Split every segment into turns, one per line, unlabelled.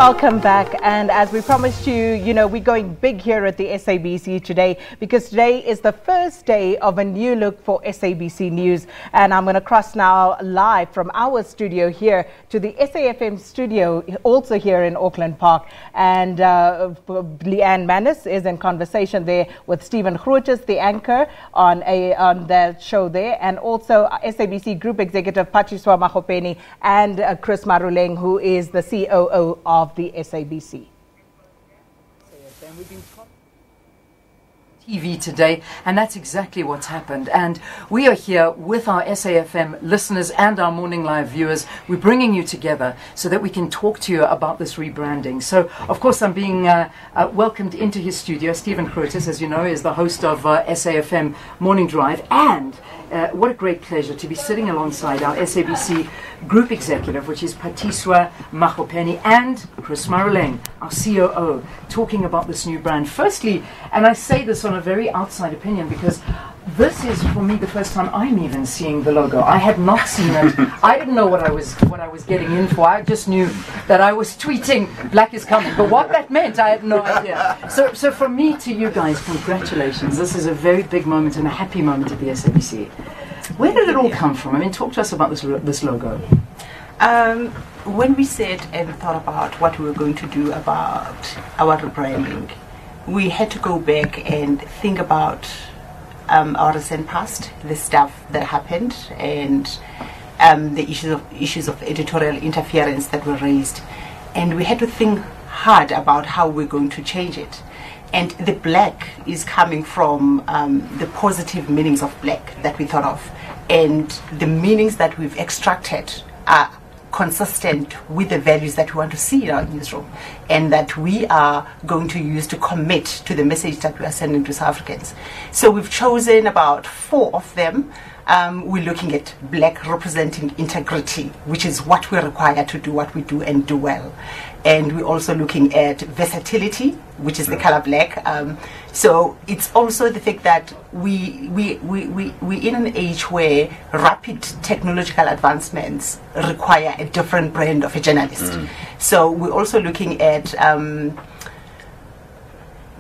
Welcome back, and as we promised you, we're going big here at the SABC today, because today is the first day of a new look for SABC News, and I'm going to cross now live from our studio here to the SAfm studio, also here in Auckland Park, and Leanne Manus is in conversation there with Stephen Grootjes, the anchor on the show there, and also SABC Group Executive Phathiswa Magopeni and Chris Maroleng, who is the COO of the SABC.
TV today, and that's exactly what's happened. And we are here with our SAfm listeners and our Morning Live viewers. We're bringing you together so that we can talk to you about this rebranding. So, of course, I'm being welcomed into his studio. Stephen Grootjes, as you know, is the host of SAfm Morning Drive, and what a great pleasure to be sitting alongside our SABC Group Executive, which is Phathiswa Magopeni, and Chris Maroleng, our COO, talking about this new brand. Firstly, and I say this on a very outside opinion, because this is, for me, the first time I'm even seeing the logo. I had not seen it. I didn't know what I was getting in for. I just knew that I was tweeting "Black is coming," but what that meant, I had no idea. So from me to you guys, congratulations. This is a very big moment and a happy moment at the SABC. Where did it all come from? I mean, talk to us about this logo.
When we sat and thought about what we were going to do about our rebranding, we had to go back and think about our recent past, the stuff that happened, and the issues of editorial interference that were raised, and we had to think hard about how we're going to change it. And the black is coming from the positive meanings of black that we thought of, and the meanings that we've extracted are consistent with the values that we want to see in our newsroom, and that we are going to use to commit to the message that we are sending to South Africans. So we've chosen about 4 of them. We're looking at black representing integrity, which is what we're required to do what we do and do well. And we're also looking at versatility, which is the color black. So it's also the fact that we're in an age where rapid technological advancements require a different brand of a journalist. So we're also looking at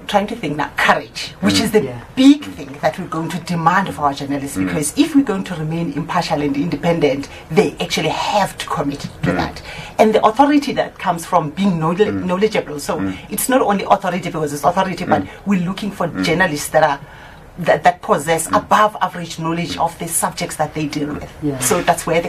trying to think now, courage, which is the big thing that we're going to demand of our journalists, because if we're going to remain impartial and independent, they actually have to commit to that. And the authority that comes from being knowledgeable. So it's not only authority because it's authority, but we're looking for journalists that are that possess above average knowledge of the subjects that they deal with. So that's where the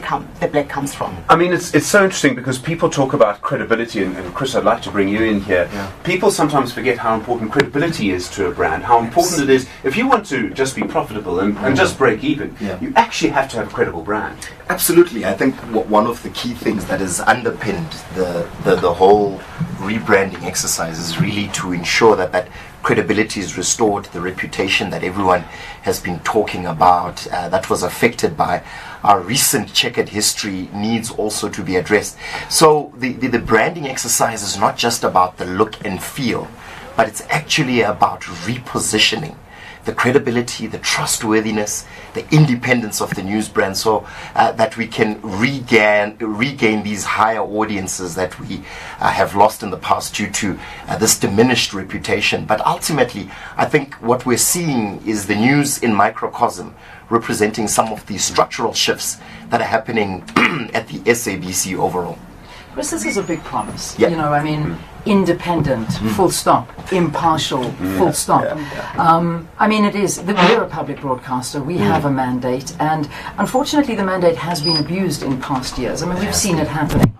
black comes from.
I mean, it's so interesting because people talk about credibility, and Chris, I'd like to bring you in here. People sometimes forget how important credibility is to a brand, how important it is. If you want to just be profitable and just break even, you actually have to have a credible brand.
Absolutely. I think one of the key things that has underpinned the whole rebranding exercise is really to ensure that credibility is restored, the reputation that everyone has been talking about that was affected by our recent checkered history needs also to be addressed. So the branding exercise is not just about the look and feel, but it's actually about repositioning the credibility, the trustworthiness, the independence of the news brand, so that we can regain these higher audiences that we have lost in the past due to this diminished reputation. But ultimately, I think what we're seeing is the news in microcosm, representing some of the structural shifts that are happening at the SABC overall.
Chris, this is a big promise. You know, I mean, independent, full stop, impartial, full stop. I mean, it is, we're a public broadcaster, we have a mandate, and unfortunately the mandate has been abused in past years. I mean, we've seen it happening.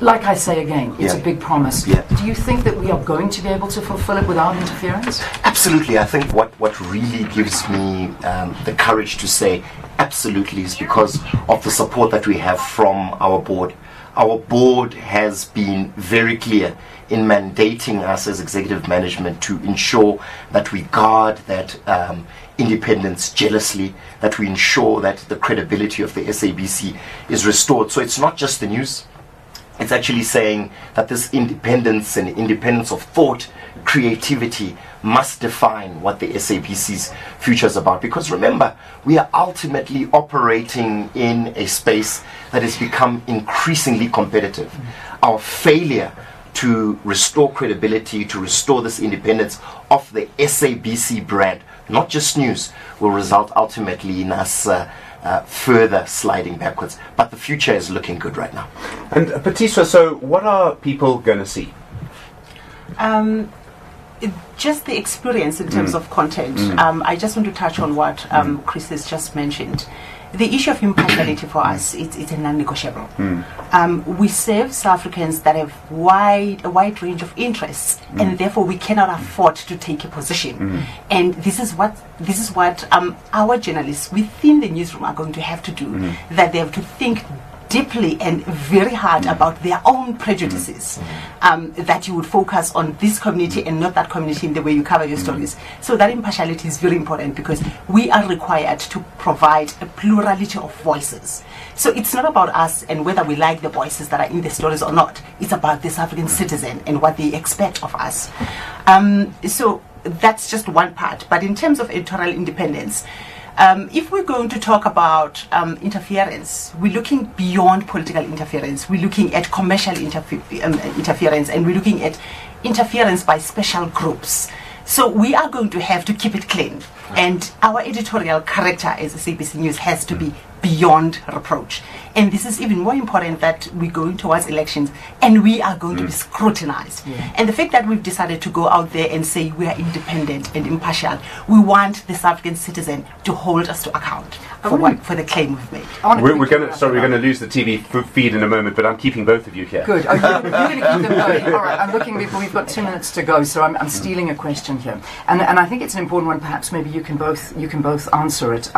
Like I say again, it's a big promise. Do you think that we are going to be able to fulfill it without interference?
Absolutely. I think what really gives me the courage to say absolutely is because of the support that we have from our board. Our board has been very clear in mandating us as executive management to ensure that we guard that independence jealously, that we ensure that the credibility of the SABC is restored. So it's not just the news, It's actually saying that this independence and independence of thought, creativity, must define what the SABC's future is about. Because remember, we are ultimately operating in a space that has become increasingly competitive. Our failure to restore credibility, to restore this independence of the SABC brand, not just news, will result ultimately in us further sliding backwards. But the future is looking good right now.
And Phathiswa, so what are people going to see?
Just the experience in terms of content. I just want to touch on what Chris has just mentioned. The issue of impartiality for us, it's a non-negotiable. We serve South Africans that have a wide range of interests, and therefore we cannot afford to take a position. And this is what our journalists within the newsroom are going to have to do. That they have to think deeply and very hard about their own prejudices, that you would focus on this community and not that community in the way you cover your stories. So that impartiality is very important, because we are required to provide a plurality of voices. So it's not about us and whether we like the voices that are in the stories or not. It's about the South African citizen and what they expect of us. So that's just one part. But in terms of editorial independence, if we're going to talk about interference, we're looking beyond political interference. We're looking at commercial interference, and we're looking at interference by special groups. So we are going to have to keep it clean. And our editorial character as SABC News has to be beyond reproach. And this is even more important that we're going towards elections and we are going to be scrutinized. And the fact that we've decided to go out there and say we are independent and impartial, we want the South African citizen to hold us to account for the claim we've made.
We're going to lose the TV feed in a moment, but I'm keeping both of you here.
Good. Oh, you're going to keep them going. All right. I'm looking. We've got 2 minutes to go, so I'm stealing a question here, and I think it's an important one. Perhaps maybe you can both answer it.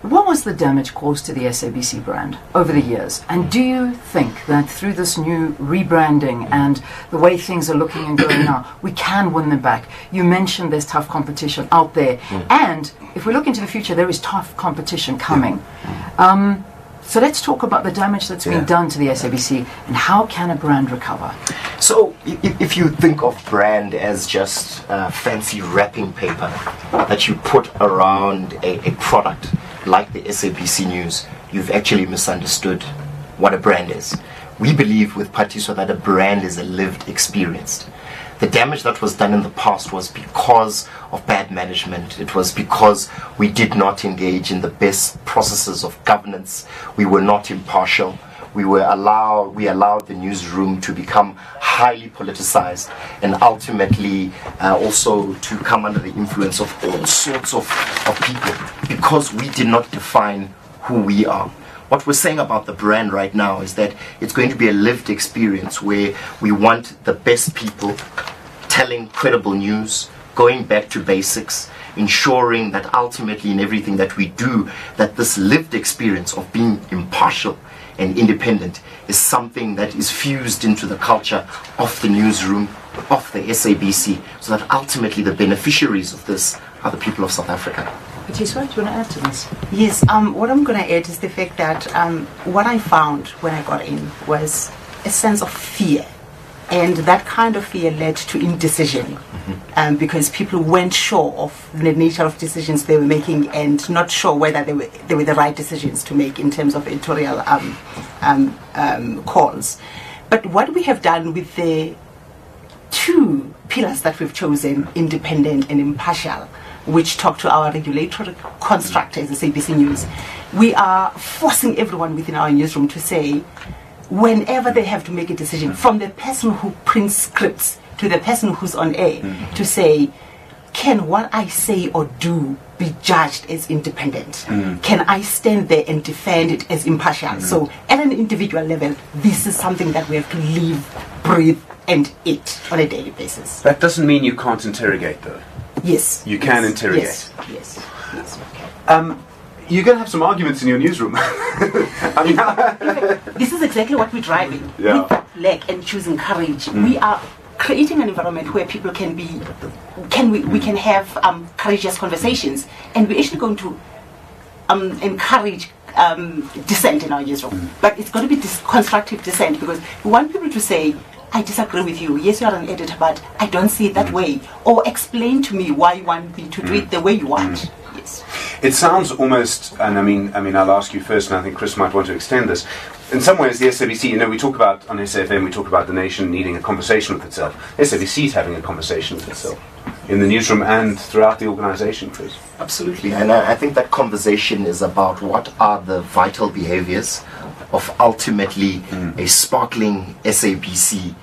What was the damage caused to the SABC brand over the years? And do you think that through this new rebranding and the way things are looking and going now, we can win them back? You mentioned there's tough competition out there. And if we look into the future, there is tough competition coming. So let's talk about the damage that's been done to the SABC and how can a brand recover?
So if you think of brand as just fancy wrapping paper that you put around a product like the SABC News, you've actually misunderstood what a brand is. We believe with Phathiswa that a brand is a lived experience. The damage that was done in the past was because of bad management. It was because we did not engage in the best processes of governance. We were not impartial. We allowed the newsroom to become highly politicized and ultimately also to come under the influence of all sorts of people because we did not define who we are. What we're saying about the brand right now is that it's going to be a lived experience where we want the best people telling credible news, going back to basics, ensuring that ultimately in everything that we do, that this lived experience of being impartial and independent is something that is fused into the culture of the newsroom, of the SABC, so that ultimately the beneficiaries of this are the people of South Africa.
Phathiswa, do you want to add to this?
Yes, what I'm going to add is the fact that what I found when I got in was a sense of fear. And that kind of fear led to indecision because people weren't sure of the nature of decisions they were making and not sure whether they were the right decisions to make in terms of editorial calls. But what we have done with the two pillars that we've chosen, independent and impartial, which talk to our regulatory construct as SABC News, we are forcing everyone within our newsroom to say, whenever they have to make a decision, from the person who prints scripts to the person who's on air, to say, can what I say or do be judged as independent? Can I stand there and defend it as impartial? So at an individual level, this is something that we have to live, breathe, and eat on a daily basis.
That doesn't mean you can't interrogate, though.
Yes.
You can interrogate.
Yes, okay.
You're going to have some arguments in your newsroom. I mean,
this is exactly what we're driving. With lack and choosing courage. We are creating an environment where people can be, we can have courageous conversations, and we're actually going to encourage dissent in our newsroom, but it's got to be constructive dissent, because we want people to say, I disagree with you. Yes, you are an editor, but I don't see it that way. Or explain to me why you want me to do it the way you want. Yes.
It sounds almost, and I mean, I'll ask you first, and I think Chris might want to extend this. In some ways, the SABC, we talk about, on SAfm, we talk about the nation needing a conversation with itself. SABC is having a conversation with itself, in the newsroom and throughout the organisation, Chris.
Absolutely, and I think that conversation is about what are the vital behaviours of ultimately a sparkling SABC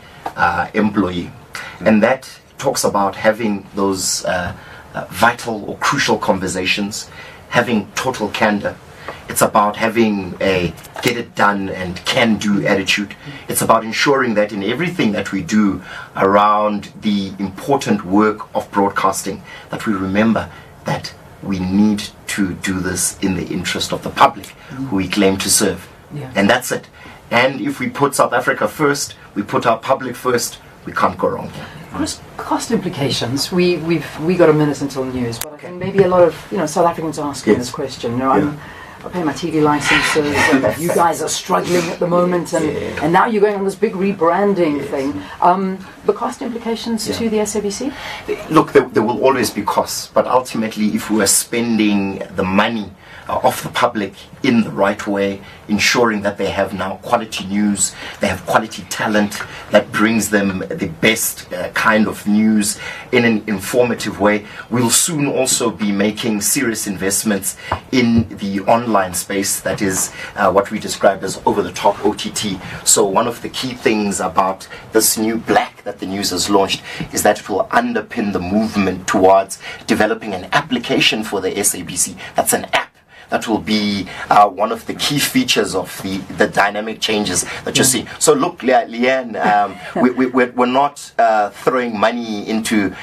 employee. And that talks about having those vital or crucial conversations, having total candor. It's about having a get it done and can do attitude. It's about ensuring that in everything that we do around the important work of broadcasting, that we remember that we need to do this in the interest of the public who we claim to serve.
Yeah.
And that's it. And if we put South Africa first, we put our public first, we can't go wrong here.
Cost implications. We got a minute until news, but I think maybe a lot of South Africans are asking this question. I pay my TV licenses, and you guys are struggling at the moment, and now you're going on this big rebranding thing. The cost implications to the SABC?
Look, there will always be costs, but ultimately, if we are spending the money of the public in the right way, ensuring that they have now quality news, they have quality talent that brings them the best kind of news in an informative way. We'll soon also be making serious investments in the online space, that is what we describe as over-the-top OTT. So one of the key things about this new black that the news has launched is that it will underpin the movement towards developing an application for the SABC. That's an app. That will be one of the key features of the dynamic changes that you see. So look, Leanne, we're not throwing money into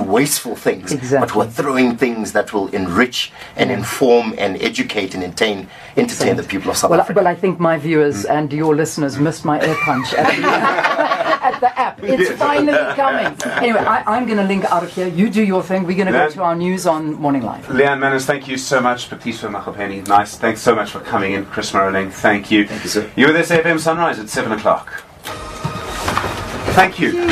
wasteful things, but we're throwing things that will enrich and inform and educate and entertain the people of South Africa.
Well, I think my viewers and your listeners missed my air punch at the app. It's finally coming. Anyway, I'm going to link out of here. You do your thing. We're going to go to our news on Morning Live.
Leanne Manners, thank you so much. Phathiswa Magopeni, nice. Thanks so much for coming in. Chris Maroleng, thank you.
Thank you, sir.
You're with SAfm Sunrise at 7 o'clock. Thank you.